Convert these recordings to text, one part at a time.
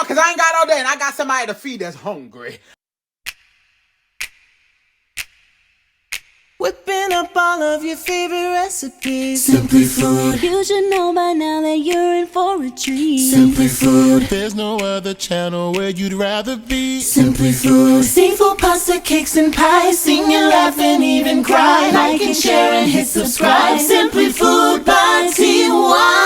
because I ain't got all day and I got somebody to feed that's hungry. Whipping up all of your favorite recipes. Simply Food. You should know by now that you're in for a treat. Simply Food. There's no other channel where you'd rather be. Simply Food. Seafood, pasta, cakes, and pies. Sing and laugh and even cry. Like and share and hit subscribe. Simply Food by TY.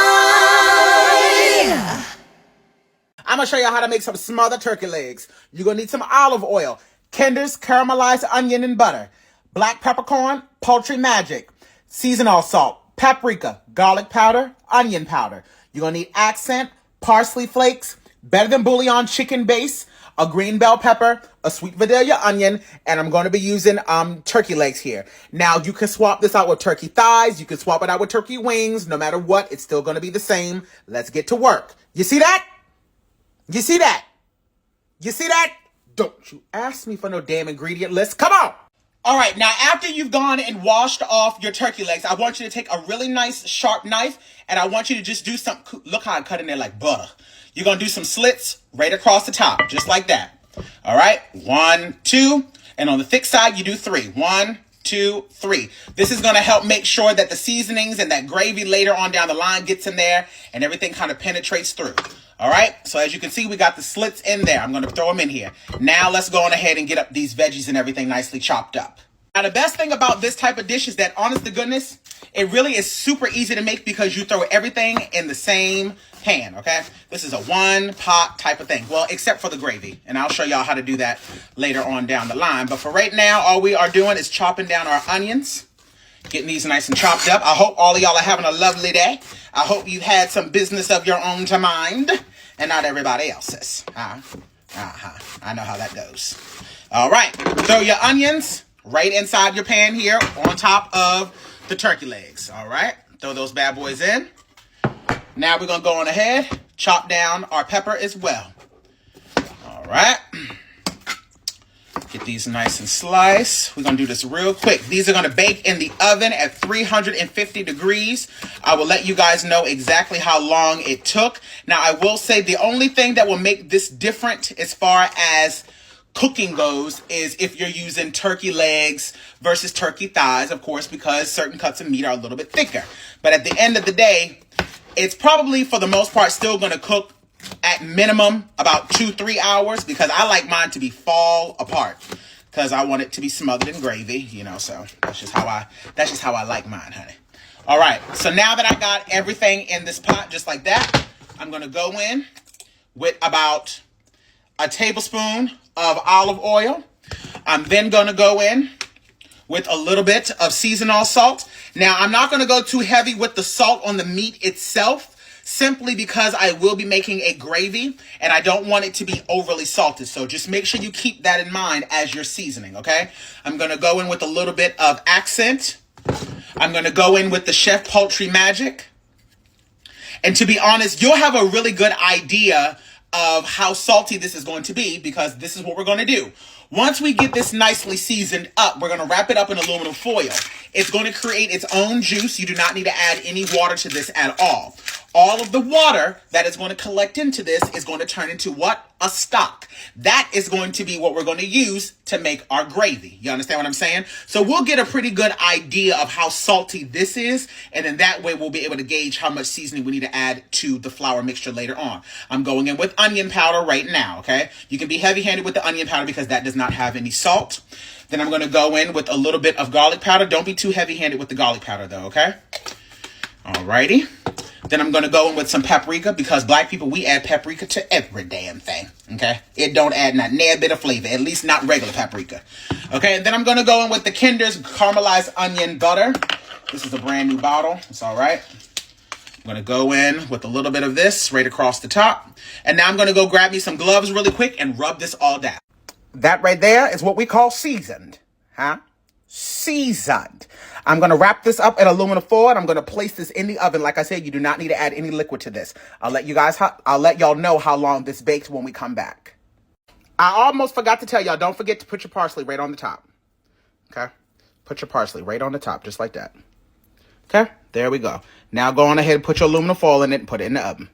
I'm going to show you how to make some smothered turkey legs. You're going to need some olive oil, Kinder's caramelized onion and butter, black peppercorn, poultry magic, seasonal salt, paprika, garlic powder, onion powder. You're going to need accent, parsley flakes, better than bouillon chicken base, a green bell pepper, a sweet Vidalia onion, and I'm going to be using turkey legs here. Now, you can swap this out with turkey thighs. You can swap it out with turkey wings. No matter what, it's still going to be the same. Let's get to work. You see that? You see that? You see that? Don't you ask me for no damn ingredient list. Come on. All right, now after you've gone and washed off your turkey legs, I want you to take a really nice sharp knife and I want you to just do some, look how I cut in there like butter. You're going to do some slits right across the top, just like that. All right, 1, 2, and on the thick side, you do 3. 1, 2, 3. This is going to help make sure that the seasonings and that gravy later on down the line gets in there and everything kind of penetrates through. All right, so as you can see, we got the slits in there. I'm going to throw them in here. Now let's go on ahead and get up these veggies and everything nicely chopped up. Now, the best thing about this type of dish is that, honest to goodness, it really is super easy to make because you throw everything in the same pan, okay? This is a one-pot type of thing. Well, except for the gravy, and I'll show y'all how to do that later on down the line. But for right now, all we are doing is chopping down our onions, getting these nice and chopped up. I hope all of y'all are having a lovely day. I hope you've had some business of your own to mind and not everybody else's. I know how that goes. All right, throw your onions right inside your pan here on top of the turkey legs. All right, throw those bad boys in. Now we're going to go on ahead, chop down our pepper as well. All right. Get these nice and sliced. We're going to do this real quick. These are going to bake in the oven at 350 degrees. I will let you guys know exactly how long it took. Now, I will say the only thing that will make this different as far as cooking goes is if you're using turkey legs versus turkey thighs, of course, because certain cuts of meat are a little bit thicker. But at the end of the day, it's probably, for the most part, still going to cook at minimum about 2-3 hours because I like mine to be fall apart because I want it to be smothered in gravy, you know, so that's just how I like mine, honey. All right, so now that I got everything in this pot just like that, I'm going to go in with about a tablespoon of olive oil. I'm then going to go in with a little bit of seasonal salt. Now, I'm not going to go too heavy with the salt on the meat itself, simply because I will be making a gravy and I don't want it to be overly salted. So just make sure you keep that in mind as you're seasoning, okay? I'm going to go in with a little bit of accent. I'm going to go in with the Chef Poultry Magic. And to be honest, you'll have a really good idea of how salty this is going to be because this is what we're going to do. Once we get this nicely seasoned up, we're going to wrap it up in aluminum foil. It's going to create its own juice. You do not need to add any water to this at all. All of the water that is going to collect into this is going to turn into what? A stock. That is going to be what we're going to use to make our gravy. You understand what I'm saying? So we'll get a pretty good idea of how salty this is, and then that way we'll be able to gauge how much seasoning we need to add to the flour mixture later on. I'm going in with onion powder right now, okay? You can be heavy-handed with the onion powder because that does not have any salt. Then I'm going to go in with a little bit of garlic powder. Don't be too heavy-handed with the garlic powder though, okay? Alrighty. Then I'm going to go in with some paprika because black people, we add paprika to every damn thing, okay? It don't add not near a bit of flavor, at least not regular paprika. Okay, and then I'm going to go in with the Kinder's caramelized onion butter. This is a brand new bottle. It's all right. I'm going to go in with a little bit of this right across the top. And now I'm going to go grab me some gloves really quick and rub this all down. That right there is what we call seasoned, huh? Seasoned. I'm going to wrap this up in aluminum foil and I'm going to place this in the oven. Like I said, you do not need to add any liquid to this. I'll let y'all know how long this bakes when we come back. I almost forgot to tell y'all, don't forget to put your parsley right on the top. Okay? Put your parsley right on the top, just like that. Okay? There we go. Now go on ahead and put your aluminum foil in it and put it in the oven.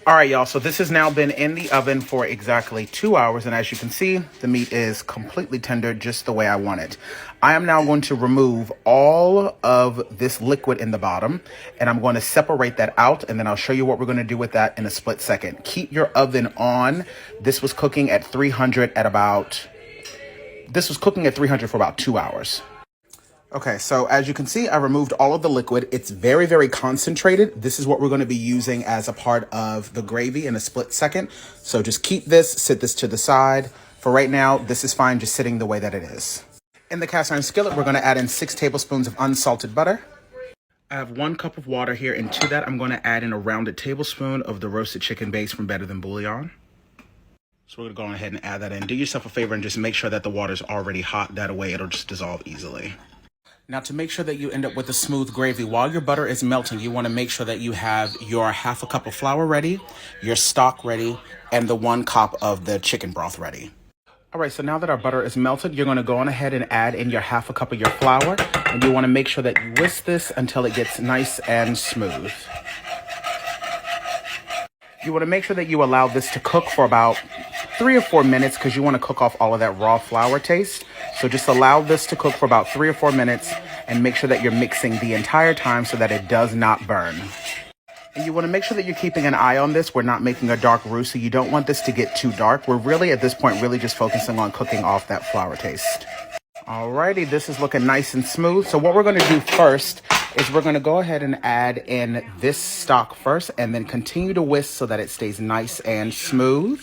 All right, y'all, so this has now been in the oven for exactly 2 hours, and as you can see, the meat is completely tender, just the way I want it. I am now going to remove all of this liquid in the bottom, and I'm going to separate that out, and then I'll show you what we're going to do with that in a split second. Keep your oven on. This was cooking at 300 for about 2 hours. Okay, so as you can see, I removed all of the liquid. It's very, very concentrated. This is what we're going to be using as a part of the gravy in a split second. So just keep this, sit this to the side. For right now, this is fine just sitting the way that it is. In the cast iron skillet, we're going to add in 6 tablespoons of unsalted butter. I have 1 cup of water here, and to that, I'm going to add in a rounded tablespoon of the roasted chicken base from Better Than Bouillon. So we're going to go ahead and add that in. Do yourself a favor and just make sure that the water's already hot. That way, it'll just dissolve easily. Now, to make sure that you end up with a smooth gravy, while your butter is melting, you want to make sure that you have your ½ cup of flour ready, your stock ready, and the 1 cup of the chicken broth ready. All right, so now that our butter is melted, you're going to go on ahead and add in your ½ cup of your flour, and you want to make sure that you whisk this until it gets nice and smooth. You want to make sure that you allow this to cook for about 3 or 4 minutes because you want to cook off all of that raw flour taste. So just allow this to cook for about 3 or 4 minutes and make sure that you're mixing the entire time so that it does not burn. And you want to make sure that you're keeping an eye on this. We're not making a dark roux, so you don't want this to get too dark. We're really, at this point, really just focusing on cooking off that flour taste. Alrighty, this is looking nice and smooth. So what we're going to do first is we're going to go ahead and add in this stock first and then continue to whisk so that it stays nice and smooth.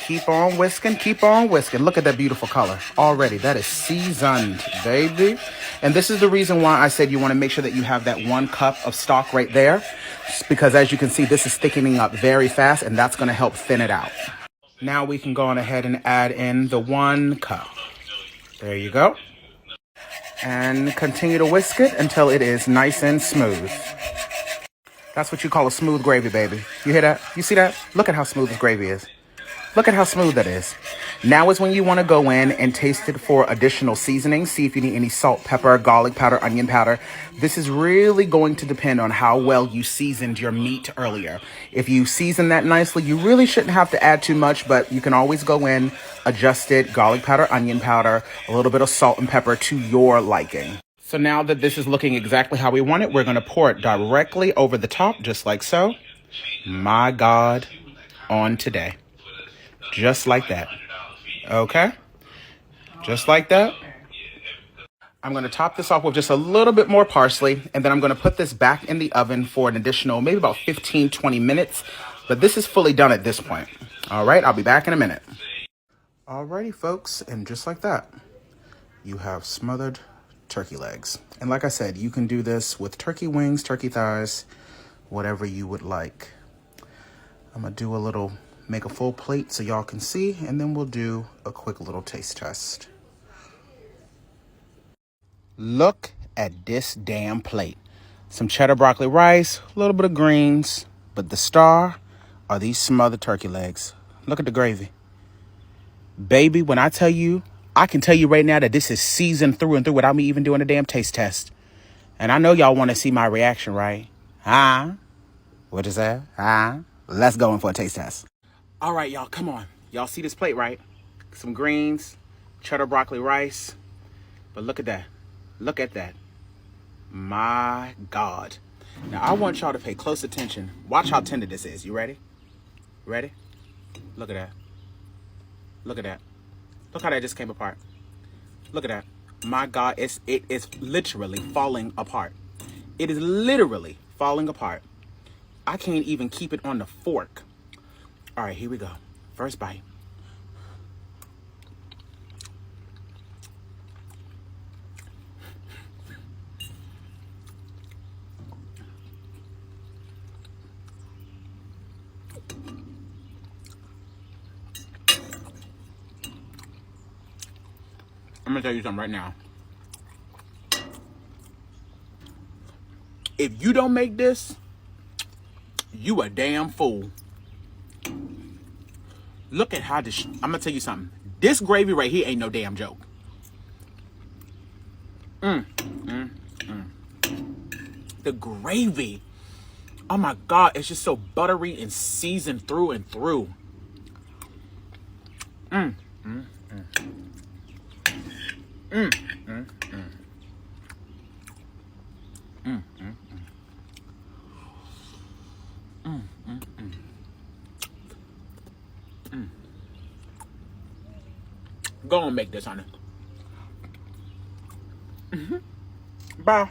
Keep on whisking, keep on whisking. Look at that beautiful color already. That is seasoned, baby. And this is the reason why I said you want to make sure that you have that 1 cup of stock right there. Because as you can see, this is thickening up very fast, and that's going to help thin it out. Now we can go on ahead and add in the 1 cup. There you go. And continue to whisk it until it is nice and smooth. That's what you call a smooth gravy, baby. You hear that? You see that? Look at how smooth this gravy is. Look at how smooth that is. Now is when you want to go in and taste it for additional seasoning. See if you need any salt, pepper, garlic powder, onion powder. This is really going to depend on how well you seasoned your meat earlier. If you season that nicely, you really shouldn't have to add too much, but you can always go in, adjust it, garlic powder, onion powder, a little bit of salt and pepper to your liking. So now that this is looking exactly how we want it, we're going to pour it directly over the top, just like so. My God, on today. Just like that. Okay? Just like that. I'm going to top this off with just a little bit more parsley, and then I'm going to put this back in the oven for an additional maybe about 15-20 minutes. But this is fully done at this point. All right, I'll be back in a minute. Alrighty, folks, and just like that, you have smothered turkey legs. And like I said, you can do this with turkey wings, turkey thighs, whatever you would like. I'm going to do a little... make a full plate so y'all can see, and then we'll do a quick little taste test. Look at this damn plate. Some cheddar broccoli rice, a little bit of greens, but the star are these smothered turkey legs. Look at the gravy. Baby, when I tell you, I can tell you right now that this is seasoned through and through without me even doing a damn taste test. And I know y'all want to see my reaction, right? Huh? What is that? Huh? Let's go in for a taste test. All right, y'all, come on. Y'all see this plate, right? Some greens, cheddar broccoli rice. But look at that. Look at that. My God. Now, I want y'all to pay close attention. Watch how tender this is. You ready? Ready? Look at that. Look at that. Look how that just came apart. Look at that. My God, it is literally falling apart. It is literally falling apart. I can't even keep it on the fork. All right, here we go. First bite. I'm gonna tell you something right now. If you don't make this, you a damn fool. Look at how this... I'm gonna tell you something. This gravy right here ain't no damn joke. The gravy Oh my God, it's just so buttery and seasoned through and through. Mm, mm, mm. Mm, mm, mm. Mm, mm, mm. Mm, mm, mm. Mm. Go on, make this, honey. Bye.